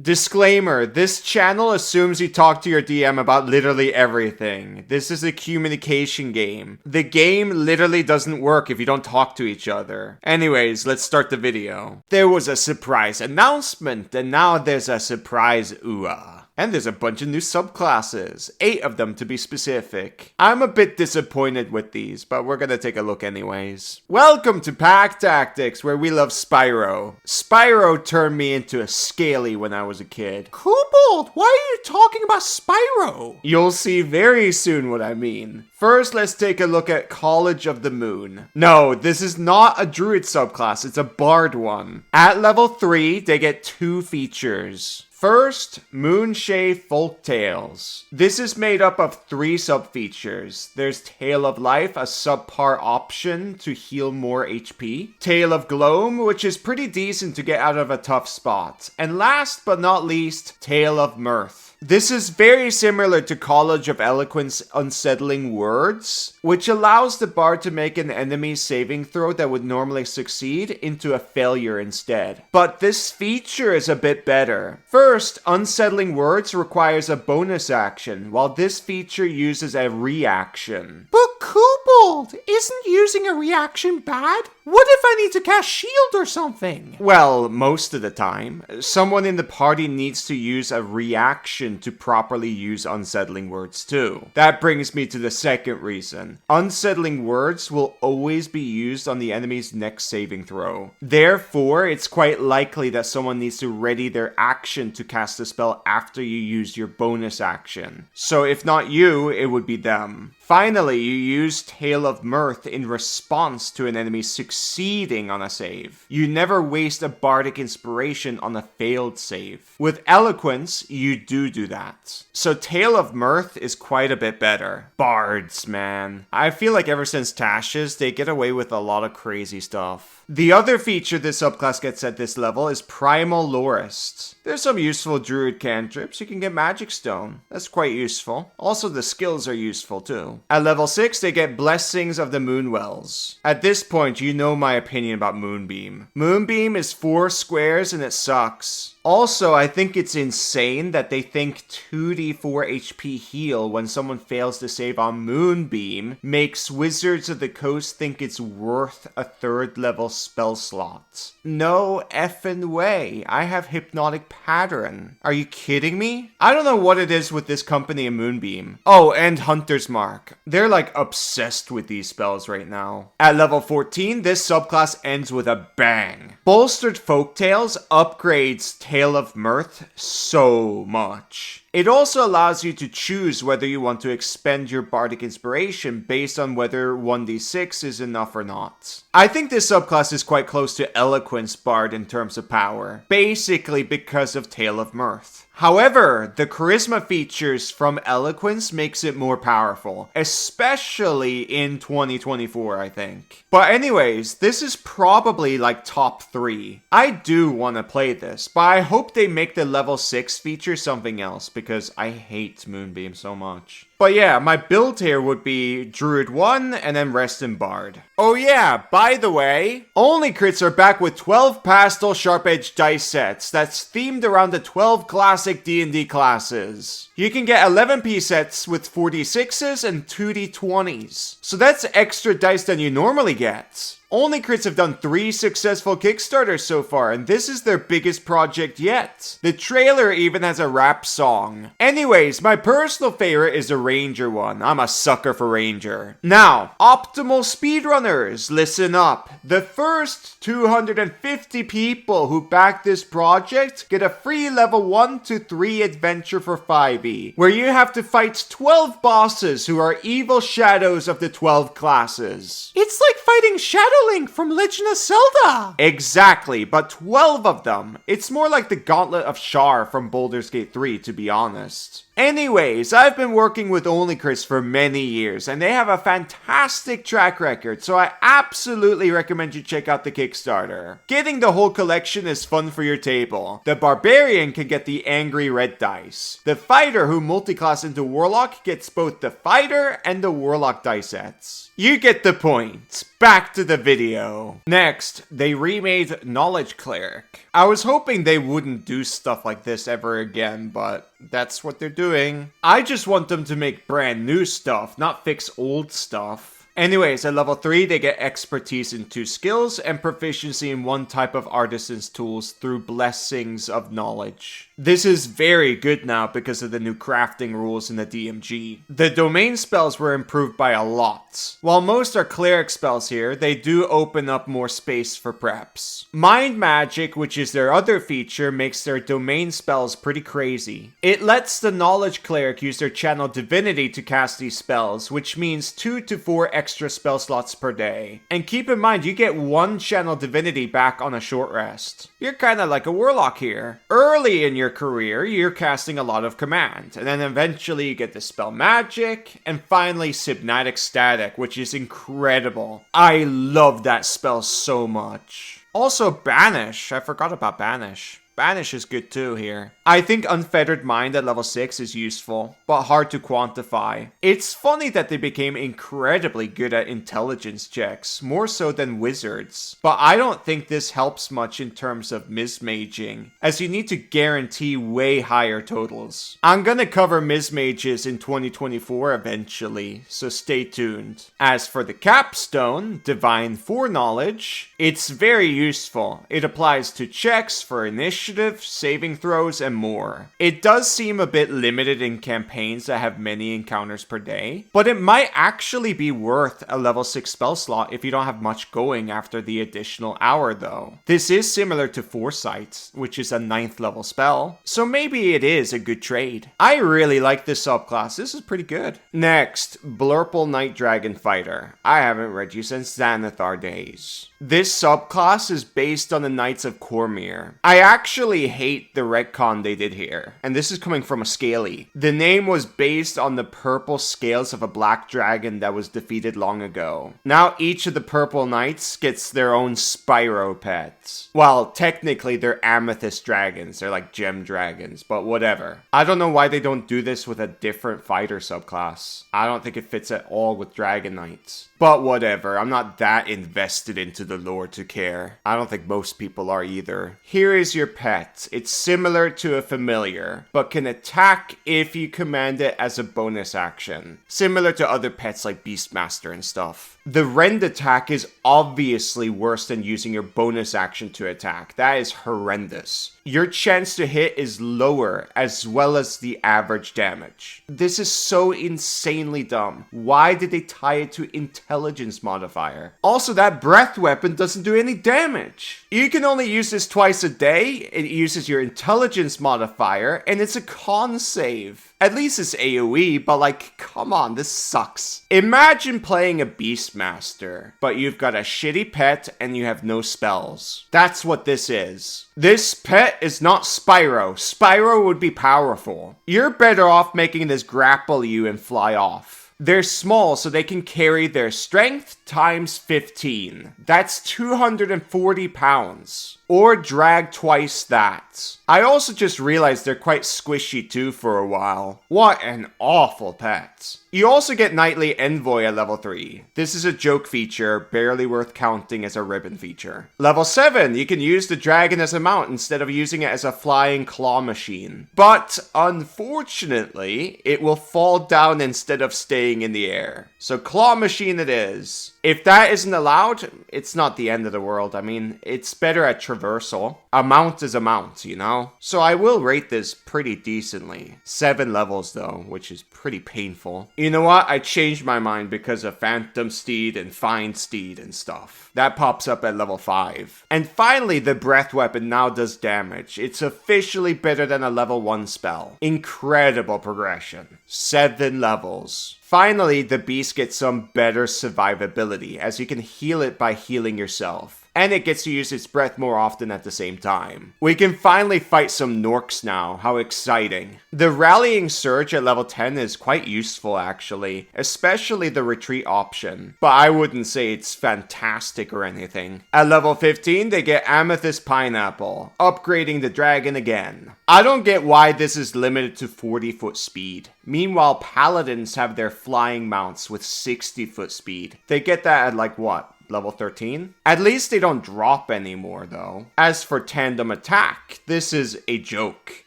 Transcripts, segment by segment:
Disclaimer, this channel assumes you talk to your DM about literally everything. This is a communication game. The game literally doesn't work if you don't talk to each other. Anyways, let's start the video. There was a surprise announcement, and now there's a surprise ooh-ah. And there's a bunch of new subclasses, 8 of them to be specific. I'm a bit disappointed with these, but we're gonna take a look anyways. Welcome to Pack Tactics, where we love Spyro. Spyro turned me into a scaly when I was a kid. Kobold, why are you talking about Spyro? You'll see very soon what I mean. First, let's take a look at College of the Moon. No, this is not a druid subclass, it's a bard one. At level 3, they get 2 features. First, Moonshade Folktales. This is made up of 3 sub-features. There's Tale of Life, a subpar option to heal more HP. Tale of Gloam, which is pretty decent to get out of a tough spot. And last but not least, Tale of Mirth. This is very similar to College of Eloquence Unsettling Words, which allows the bard to make an enemy saving throw that would normally succeed into a failure instead. But this feature is a bit better. First, Unsettling Words requires a bonus action, while this feature uses a reaction. But Kobold, isn't using a reaction bad? What if I need to cast shield or something? Well, most of the time. Someone in the party needs to use a reaction to properly use Unsettling Words too. That brings me to the second reason. Unsettling Words will always be used on the enemy's next saving throw. Therefore, it's quite likely that someone needs to ready their action to cast the spell after you use your bonus action. So if not you, it would be them. Finally, you use Tale of Mirth in response to an enemy succeeding on a save. You never waste a bardic inspiration on a failed save. With Eloquence, you do that. So Tale of Mirth is quite a bit better. Bards, man. I feel like ever since Tasha's, they get away with a lot of crazy stuff. The other feature this subclass gets at this level is Primal Lorist. There's some useful druid cantrips. You can get Magic Stone. That's quite useful. Also, the skills are useful too. At level 6, they get Blessings of the Moonwells. At this point, you know my opinion about Moonbeam. Moonbeam is 4 squares and it sucks. Also, I think it's insane that they think 2d4 HP heal when someone fails to save on Moonbeam makes Wizards of the Coast think it's worth a 3rd level spell slot. No effing way. I have Hypnotic Pattern. Are you kidding me? I don't know what it is with this company and Moonbeam. Oh, and Hunter's Mark. They're like obsessed with these spells right now. At level 14, this subclass ends with a bang. Bolstered Folktales upgrades Tale of Mirth so much. It also allows you to choose whether you want to expend your Bardic Inspiration based on whether 1d6 is enough or not. I think this subclass is quite close to Eloquence Bard in terms of power, basically because of Tale of Mirth. However, the charisma features from Eloquence makes it more powerful, especially in 2024, I think. But anyways, this is probably like top 3. I do want to play this, but I hope they make the level 6 feature something else because I hate Moonbeam so much. But yeah, my build here would be Druid 1 and then rest in Bard. Oh yeah, by the way, Only Crits are back with 12 pastel sharp edge dice sets that's themed around the 12 classic D&D classes. You can get 11p sets with 4d6s and 2d20s. So that's extra dice than you normally get. Only Crits have done 3 successful Kickstarters so far, and this is their biggest project yet. The trailer even has a rap song. Anyways, my personal favorite is the Ranger one. I'm a sucker for Ranger. Now, optimal speedrunners, listen up. The first 250 people who back this project get a free level 1 to 3 adventure for 5e, where you have to fight 12 bosses who are evil shadows of the 12 classes. It's like fighting Shadow Link from Legend of Zelda! Exactly, but 12 of them. It's more like the Gauntlet of Shar from Baldur's Gate 3, to be honest. Anyways, I've been working with Only Chris for many years, and they have a fantastic track record, so I absolutely recommend you check out the Kickstarter. Getting the whole collection is fun for your table. The Barbarian can get the Angry Red dice. The Fighter who multiclass into Warlock gets both the Fighter and the Warlock dice sets. You get the point. Back to the video. Next, they remade Knowledge Cleric. I was hoping they wouldn't do stuff like this ever again, but that's what they're doing. I just want them to make brand new stuff, not fix old stuff. Anyways, at level 3, they get expertise in 2 skills and proficiency in 1 type of artisan's tools through Blessings of Knowledge. This is very good now because of the new crafting rules in the DMG. The domain spells were improved by a lot. While most are cleric spells here, they do open up more space for preps. Mind Magic, which is their other feature, makes their domain spells pretty crazy. It lets the Knowledge Cleric use their Channel Divinity to cast these spells, which means 2 to 4 extra spell slots per day. And keep in mind, you get 1 Channel Divinity back on a short rest. You're kinda like a Warlock here. Early in your career, you're casting a lot of command, and then eventually you get Dispel Magic, and finally Hypnotic Static, which is incredible. I love that spell so much. Also Banish, I forgot about Banish. Banish is good too here. I think Unfettered Mind at level 6 is useful, but hard to quantify. It's funny that they became incredibly good at intelligence checks, more so than wizards. But I don't think this helps much in terms of mismaging, as you need to guarantee way higher totals. I'm gonna cover mismages in 2024 eventually, so stay tuned. As for the capstone, Divine Foreknowledge, it's very useful. It applies to checks for initiative, saving throws, and more. It does seem a bit limited in campaigns that have many encounters per day, but it might actually be worth a level 6 spell slot if you don't have much going after the additional hour though. This is similar to Foresight, which is a 9th level spell, so maybe it is a good trade. I really like this subclass, this is pretty good. Next, Blurple Night Dragon Fighter. I haven't read you since Xanathar days. This subclass is based on the Knights of Cormyr. I actually hate the retcon they did here, and this is coming from a Scaly. The name was based on the purple scales of a black dragon that was defeated long ago. Now each of the purple knights gets their own Spyro pets. Well, technically they're amethyst dragons, they're like gem dragons, but whatever. I don't know why they don't do this with a different fighter subclass. I don't think it fits at all with Dragon Knights. But whatever, I'm not that invested into the lore to care. I don't think most people are either. Here is your pet. It's similar to a familiar, but can attack if you command it as a bonus action. Similar to other pets like Beastmaster and stuff. The rend attack is obviously worse than using your bonus action to attack. That is horrendous. Your chance to hit is lower, as well as the average damage. This is so insanely dumb. Why did they tie it to intelligence modifier? Also, that breath weapon doesn't do any damage. You can only use this twice a day. It uses your intelligence modifier, and it's a con save. At least it's AoE, but like, come on, this sucks. Imagine playing a Beastmaster, but you've got a shitty pet and you have no spells. That's what this is. This pet is not Spyro. Spyro would be powerful. You're better off making this grapple you and fly off. They're small, so they can carry their strength times 15. That's 240 pounds. Or drag twice that. I also just realized they're quite squishy too for a while. What an awful pet. You also get Nightly Envoy at level 3. This is a joke feature, barely worth counting as a ribbon feature. Level 7, you can use the dragon as a mount instead of using it as a flying claw machine. But unfortunately, it will fall down instead of staying in the air. So claw machine it is. If that isn't allowed, it's not the end of the world. I mean, it's better at traversal. A mount is a mount, you know? So I will rate this pretty decently. 7 levels though, which is pretty painful. You know what? I changed my mind because of Phantom Steed and Find Steed and stuff. That pops up at level 5. And finally, the breath weapon now does damage. It's officially better than a level 1 spell. Incredible progression. 7 levels. Finally, the beast gets some better survivability, as you can heal it by healing yourself. and it gets to use its breath more often at the same time. We can finally fight some Norks now, how exciting. The Rallying Surge at level 10 is quite useful actually, especially the retreat option, but I wouldn't say it's fantastic or anything. At level 15, they get Amethyst Pineapple, upgrading the dragon again. I don't get why this is limited to 40-foot speed. Meanwhile, Paladins have their flying mounts with 60-foot speed. They get that at like what? Level 13? At least they don't drop anymore though. As for tandem attack, this is a joke.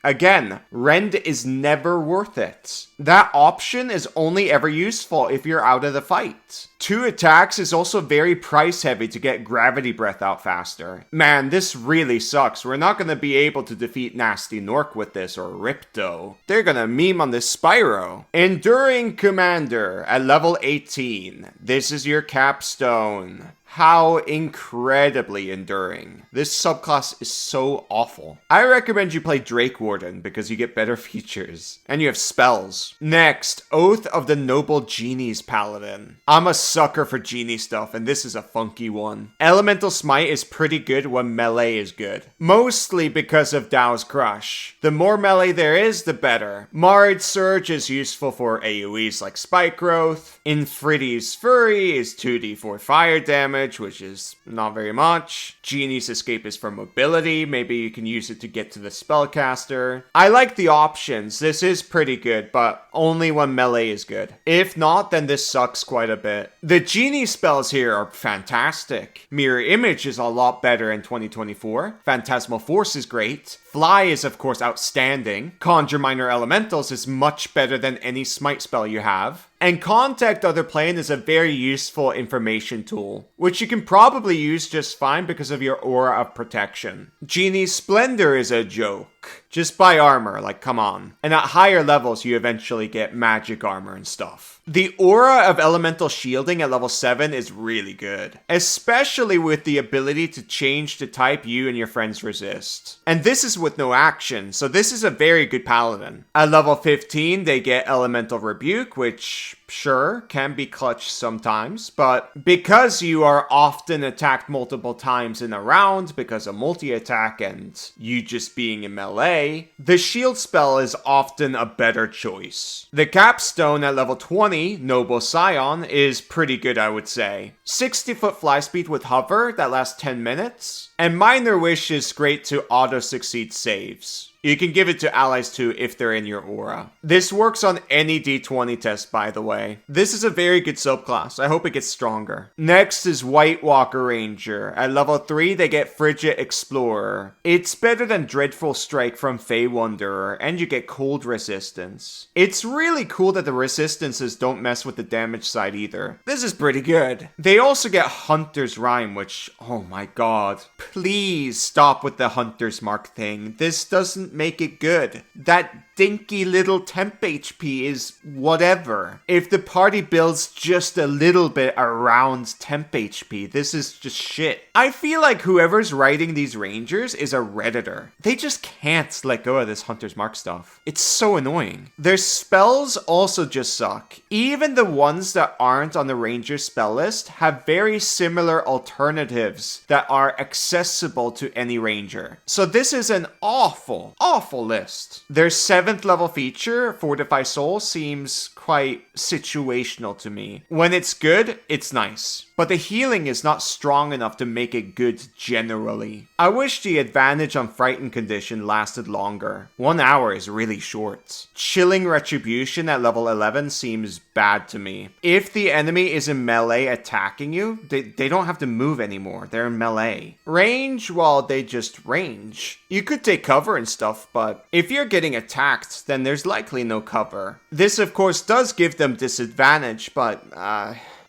Again, Rend is never worth it. That option is only ever useful if you're out of the fight. 2 attacks is also very price heavy to get Gravity Breath out faster. Man, this really sucks. We're not going to be able to defeat Nasty Nork with this or Ripto. They're going to meme on this Spyro. Enduring Commander at level 18. This is your capstone. How incredibly enduring. This subclass is so awful. I recommend you play Drake Warden because you get better features. And you have spells. Next, Oath of the Noble Genie's Paladin. I'm a sucker for Genie stuff, and this is a funky one. Elemental Smite is pretty good when melee is good. Mostly because of Dao's Crush. The more melee there is, the better. Marred Surge is useful for AoEs like Spike Growth. Infridi's Fury is 2d4 fire damage, which is not very much. Genie's Escape is for mobility. Maybe you can use it to get to the spellcaster. I like the options. This is pretty good, but only when melee is good. If not, then this sucks quite a bit. The Genie spells here are fantastic. Mirror Image is a lot better in 2024. Phantasmal Force is great. Fly is of course outstanding. Conjure Minor Elementals is much better than any smite spell you have. And Contact Other Plane is a very useful information tool, which you can probably use just fine because of your aura of protection. Genie's Splendor is a joke. Just buy armor, like come on. And at higher levels you eventually get magic armor and stuff. The aura of elemental shielding at level 7 is really good, especially with the ability to change the type you and your friends resist. And this is with no action, so this is a very good paladin. At level 15 they get Elemental Rebuke, which sure can be clutch sometimes, but because you are often attacked multiple times in a round because of multi-attack and you just being in melee, the shield spell is often a better choice. The capstone at level 20, Noble Scion, is pretty good, I would say. 60-foot fly speed with hover that lasts 10 minutes, and Minor Wish is great to auto-succeed saves. You can give it to allies too if they're in your aura. This works on any d20 test, by the way. This is a very good subclass. I hope it gets stronger. Next is White Walker Ranger. At level 3, they get Frigid Explorer. It's better than Dreadful Strike from Fey Wanderer, and you get cold resistance. It's really cool that the resistances don't mess with the damage side either. This is pretty good. They also get Hunter's Rhyme, which, oh my god. Please stop with the Hunter's Mark thing. This doesn't make it good. That dinky little temp HP is whatever. If the party builds just a little bit around temp HP, this is just shit. I feel like whoever's writing these rangers is a redditor. They just can't let go of this Hunter's Mark stuff. It's so annoying. Their spells also just suck. Even the ones that aren't on the ranger spell list have very similar alternatives that are accessible to any ranger. So this is an awful list. Their 7th level feature, Fortify Soul, seems quite situational to me. When it's good, it's nice. But the healing is not strong enough to make it good generally. I wish the advantage on Frightened Condition lasted longer. 1 hour is really short. Chilling Retribution at level 11 seems bad to me. If the enemy is in melee attacking you, they don't have to move anymore. They're in melee. Range, well, they just range. You could take cover and stuff, but if you're getting attacked, then there's likely no cover. This, of course, does give them disadvantage, but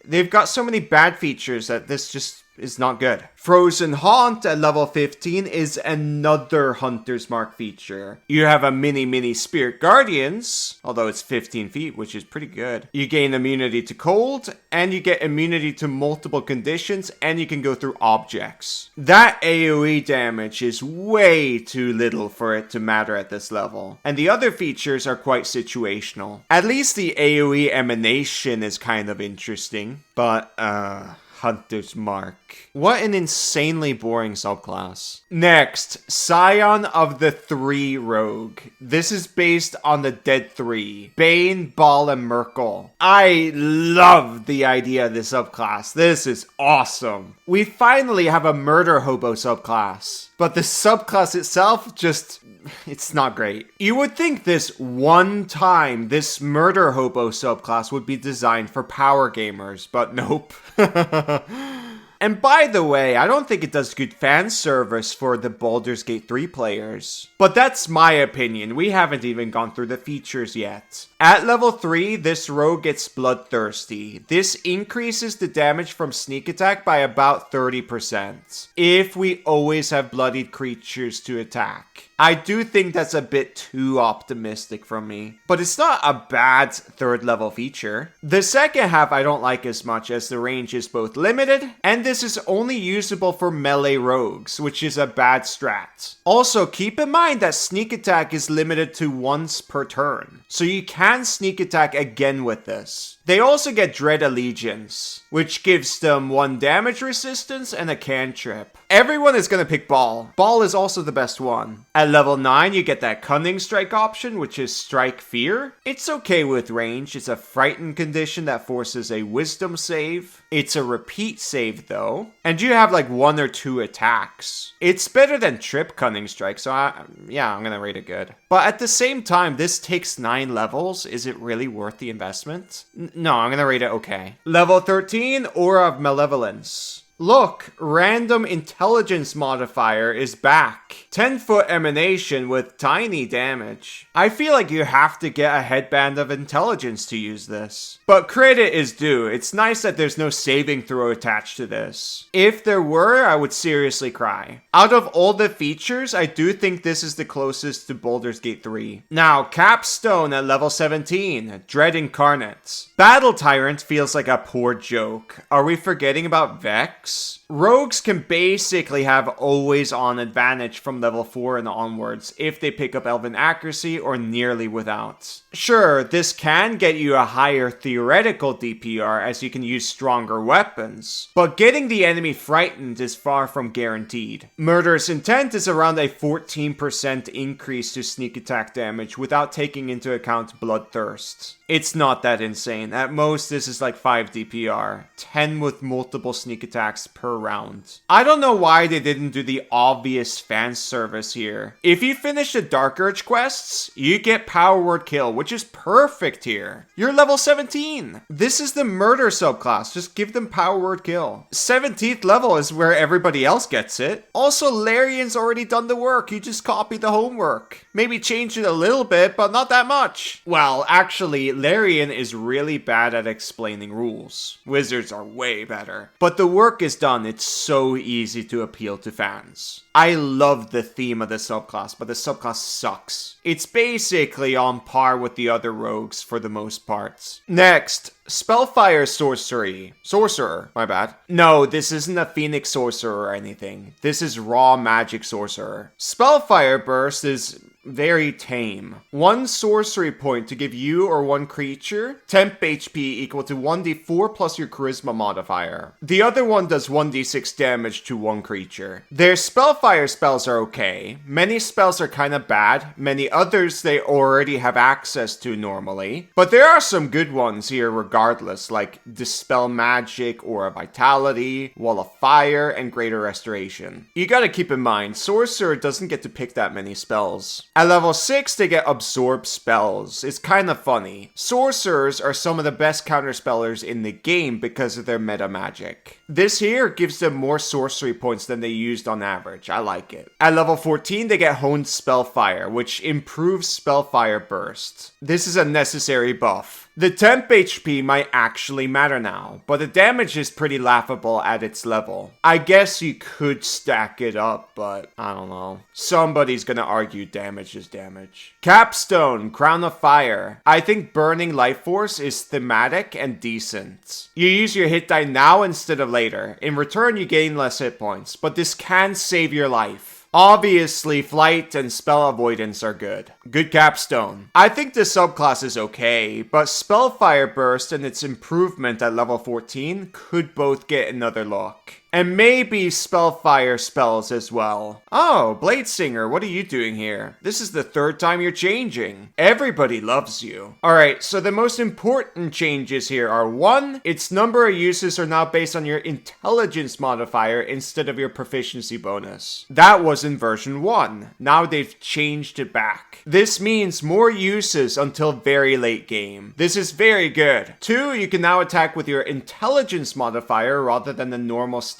they've got so many bad features that this just is not good. Frozen Haunt at level 15 is another Hunter's Mark feature. You have a mini Spirit Guardians, although it's 15 feet, which is pretty good. You gain immunity to cold, and you get immunity to multiple conditions, and you can go through objects. That AoE damage is way too little for it to matter at this level. And the other features are quite situational. At least the AoE emanation is kind of interesting, but Hunter's Mark. What an insanely boring subclass. Next, Scion of the 3 Rogue. This is based on the Dead 3, Bane, Ball, and Merkel. I love the idea of this subclass. This is awesome. We finally have a Murder Hobo subclass, but the subclass itself just... it's not great. You would think this Murder Hobo subclass would be designed for power gamers, but nope. And by the way, I don't think it does good fan service for the Baldur's Gate 3 players. But that's my opinion, we haven't even gone through the features yet. At level 3, this rogue gets Bloodthirsty. This increases the damage from sneak attack by about 30%, if we always have bloodied creatures to attack. I do think that's a bit too optimistic from me, but it's not a bad 3rd level feature. The second half I don't like as much, as the range is both limited, and this is only usable for melee rogues, which is a bad strat. Also, keep in mind that sneak attack is limited to once per turn, so you can sneak attack again with this. They also get Dread Allegiance, which gives them 1 damage resistance and a cantrip. Everyone is gonna pick Ball. Ball is also the best one. At level 9, you get that Cunning Strike option, which is Strike Fear. It's okay with range. It's a Frighten condition that forces a Wisdom save. It's a repeat save though. And you have like 1 or 2 attacks. It's better than Trip Cunning Strike, so I'm gonna rate it good. But at the same time, this takes 9 levels. Is it really worth the investment? No, I'm gonna rate it okay. Level 13, Aura of Malevolence. Look, random intelligence modifier is back. 10-foot emanation with tiny damage. I feel like you have to get a headband of intelligence to use this. But credit is due. It's nice that there's no saving throw attached to this. If there were, I would seriously cry. Out of all the features, I do think this is the closest to Baldur's Gate 3. Now, Capstone at level 17, Dread Incarnate. Battle Tyrant feels like a poor joke. Are we forgetting about Vex? Rogues can basically have always on advantage from level 4 and onwards if they pick up Elven Accuracy or nearly without. Sure, this can get you a higher theoretical DPR as you can use stronger weapons, but getting the enemy frightened is far from guaranteed. Murderous Intent is around a 14% increase to sneak attack damage without taking into account Bloodthirst. It's not that insane. At most, this is like 5 DPR, 10 with multiple sneak attacks per round. I don't know why they didn't do the obvious fan service here. If you finish the Dark Urge quests, you get Power Word Kill, which is perfect here. You're level 17. This is the murder subclass. Just give them Power Word Kill. 17th level is where everybody else gets it. Also, Larian's already done the work. You just copy the homework. Maybe change it a little bit, but not that much. Well, actually, Larian is really bad at explaining rules. Wizards are way better. But the work is done. It's so easy to appeal to fans. I love the theme of the subclass, but the subclass sucks. It's basically on par with the other rogues for the most part. Next, Spellfire Sorcerer, my bad. No, this isn't a Phoenix Sorcerer or anything. This is raw magic sorcerer. Spellfire Burst is very tame. 1 sorcery point to give you or 1 creature temp HP equal to 1d4 plus your charisma modifier. The other one does 1d6 damage to 1 creature. Their Spellfire spells are okay. Many spells are kinda bad. Many others they already have access to normally. But there are some good ones here regardless, like Dispel Magic, Aura Vitality, Wall of Fire, and Greater Restoration. You gotta keep in mind, Sorcerer doesn't get to pick that many spells. At level 6, they get Absorb Spells. It's kinda funny. Sorcerers are some of the best counterspellers in the game because of their meta magic. This here gives them more sorcery points than they used on average. I like it. At level 14, they get Honed Spellfire, which improves Spellfire Burst. This is a necessary buff. The temp HP might actually matter now, but the damage is pretty laughable at its level. I guess you could stack it up, but I don't know. Somebody's gonna argue damage is damage. Capstone, Crown of Fire. I think Burning Life Force is thematic and decent. You use your hit die now instead of later. In return, you gain less hit points, but this can save your life. Obviously, flight and spell avoidance are good. Good capstone. I think the subclass is okay, but Spellfire Burst and its improvement at level 14 could both get another look. And maybe Spellfire spells as well. Oh, Bladesinger, what are you doing here? This is the third time you're changing. Everybody loves you. Alright, so the most important changes here are 1. Its number of uses are now based on your intelligence modifier instead of your proficiency bonus. That was in version 1. Now they've changed it back. This means more uses until very late game. This is very good. 2, you can now attack with your intelligence modifier rather than the normal stats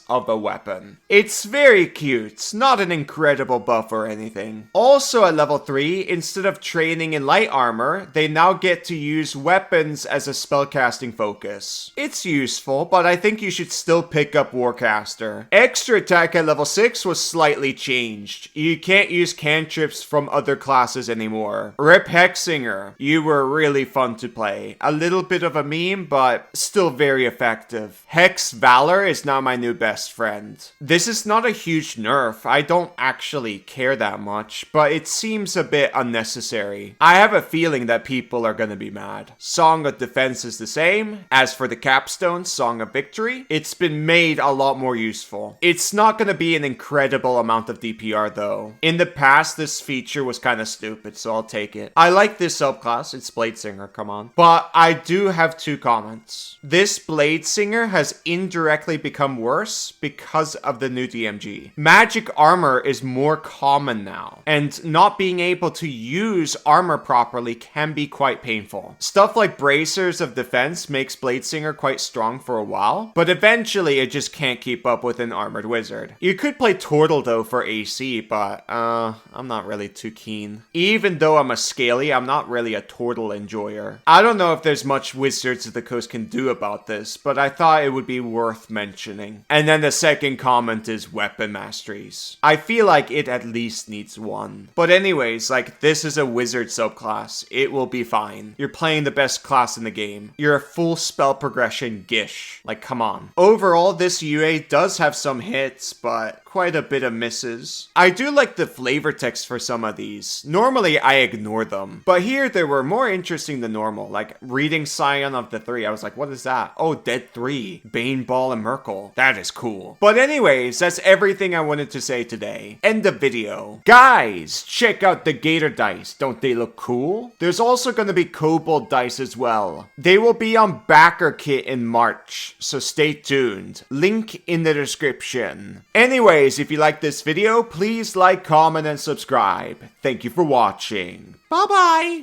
of a weapon. It's very cute, not an incredible buff or anything. Also at level 3, instead of training in light armor, they now get to use weapons as a spellcasting focus. It's useful, but I think you should still pick up Warcaster. Extra attack at level 6 was slightly changed. You can't use cantrips from other classes anymore. Rip Hexinger, you were really fun to play. A little bit of a meme, but still very effective. Hex Valor is now my new best friend. This is not a huge nerf, I don't actually care that much, but it seems a bit unnecessary. I have a feeling that people are gonna be mad. Song of Defense is the same. As for the capstone, Song of Victory, it's been made a lot more useful. It's not gonna be an incredible amount of DPR though. In the past, this feature was kinda stupid, so I'll take it. I like this subclass, it's Bladesinger, come on. But I do have 2 comments. This Bladesinger has indirectly become worse because of the new DMG. Magic armor is more common now, and not being able to use armor properly can be quite painful. Stuff like Bracers of Defense makes Bladesinger quite strong for a while, but eventually it just can't keep up with an armored wizard. You could play Turtle though for AC, but I'm not really too keen. Even though I'm a Scaly, I'm not really a Turtle enjoyer. I don't know if there's much Wizards of the Coast can do about this, but I thought it would be worth mentioning. And then the second comment is weapon masteries. I feel like it at least needs 1. But anyways, like, this is a wizard subclass. It will be fine. You're playing the best class in the game. You're a full spell progression gish. Like, come on. Overall, this UA does have some hits, but quite a bit of misses. I do like the flavor text for some of these. Normally, I ignore them. But here, they were more interesting than normal. Like, reading Scion of the 3, I was like, what is that? Oh, Dead 3. Baneball and Merkle. That is cool. But anyways, that's everything I wanted to say today. End of video. Guys, check out the Gator dice. Don't they look cool? There's also going to be Kobold dice as well. They will be on backer kit in March, so stay tuned. Link in the description. Anyways, if you like this video, please like, comment, and subscribe. Thank you for watching. Bye-bye.